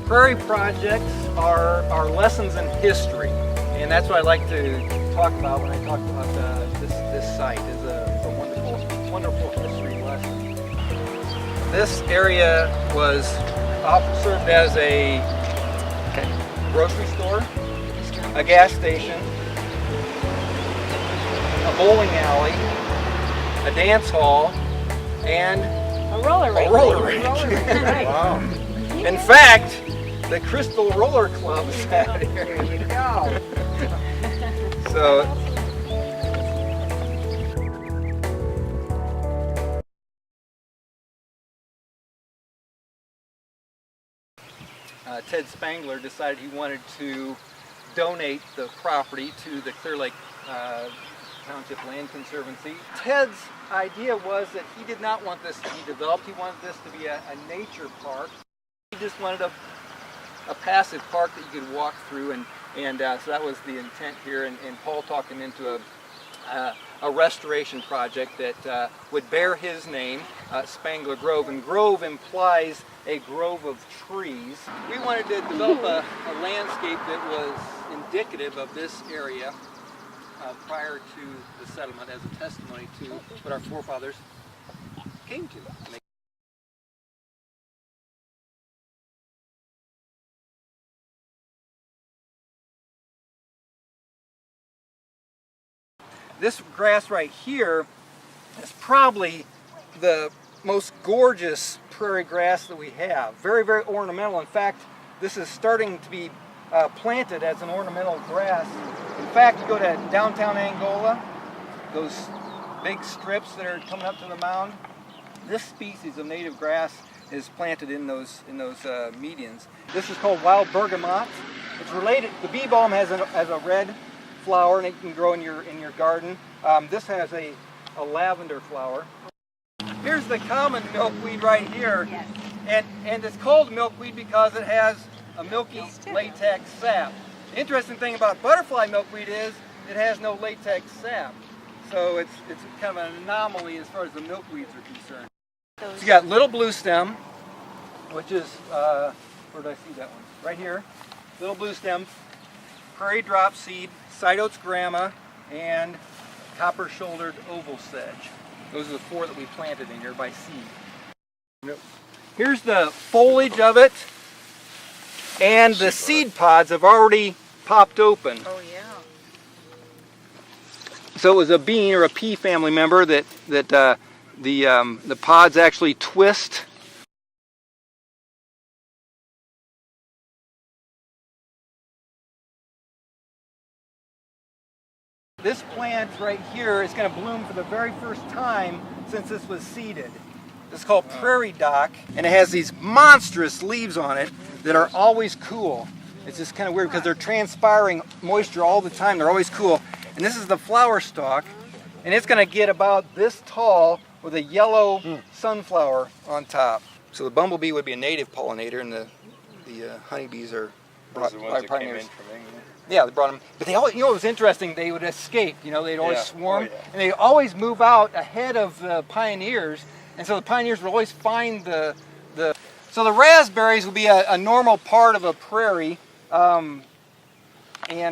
Prairie projects are lessons in history, and that's what I like to talk about when I talk about this site. Is a wonderful history lesson. This area was served as a grocery store, a gas station, a bowling alley, a dance hall, and a roller rink. Right. Wow. In fact, the Crystal Roller Club sat here. There you go. So, Ted Spangler decided he wanted to donate the property to the Clear Lake Township Land Conservancy. Ted's idea was that he did not want this to be developed. He wanted this to be a nature park. He just wanted a passive park that you could walk through, and so that was the intent here. And Paul talked him into a restoration project that would bear his name, Spangler Grove. And grove implies a grove of trees. We wanted to develop a landscape that was indicative of this area prior to the settlement, as a testimony to what our forefathers came to. This grass right here is probably the most gorgeous prairie grass that we have. Very, very ornamental. In fact, this is starting to be planted as an ornamental grass. In fact, you go to downtown Angola, those big strips that are coming up to the mound, this species of native grass is planted in those medians. This is called wild bergamot. It's related. The bee balm has a red flower, and it can grow in your garden. This has a lavender flower. Here's the common milkweed right here, and it's called milkweed because it has a milky latex sap. The interesting thing about butterfly milkweed is it has no latex sap, so it's kind of an anomaly as far as the milkweeds are concerned. So you got little blue stem, which is where did I see that one? Right here, little blue stem, prairie drop seed, Cytotes grama, and copper-shouldered oval sedge. Those are the four that we planted in here by seed. Here's the foliage of it, and the seed pods have already popped open. Oh yeah. So it was a bean or a pea family member that the pods actually twist. This plant right here is going to bloom for the very first time since this was seeded. It's called prairie dock, and it has these monstrous leaves on it that are always cool. It's just kind of weird because they're transpiring moisture all the time. They're always cool. And this is the flower stalk, and it's going to get about this tall with a yellow sunflower on top. So the bumblebee would be a native pollinator, and the honeybees are brought by pioneers. Yeah, they brought them, but they always, it was interesting, they would escape, they'd always swarm, and they always move out ahead of the pioneers, and so the pioneers would always find so the raspberries would be a normal part of a prairie, and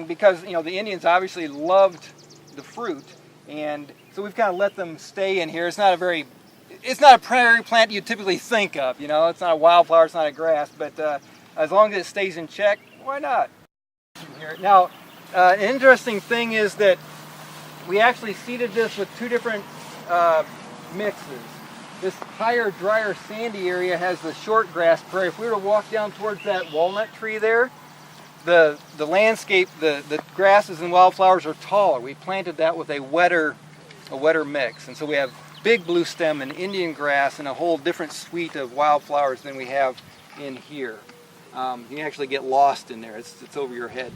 because, the Indians obviously loved the fruit, and so we've kind of let them stay in here. It's not a prairie plant you typically think of, it's not a wildflower, it's not a grass, but as long as it stays in check, why not? Now, an interesting thing is that we actually seeded this with two different mixes. This higher, drier, sandy area has the short grass prairie. If we were to walk down towards that walnut tree there, the landscape, the grasses and wildflowers are taller. We planted that with a wetter mix, and so we have big blue stem and Indian grass and a whole different suite of wildflowers than we have in here. You can actually get lost in there. It's over your head.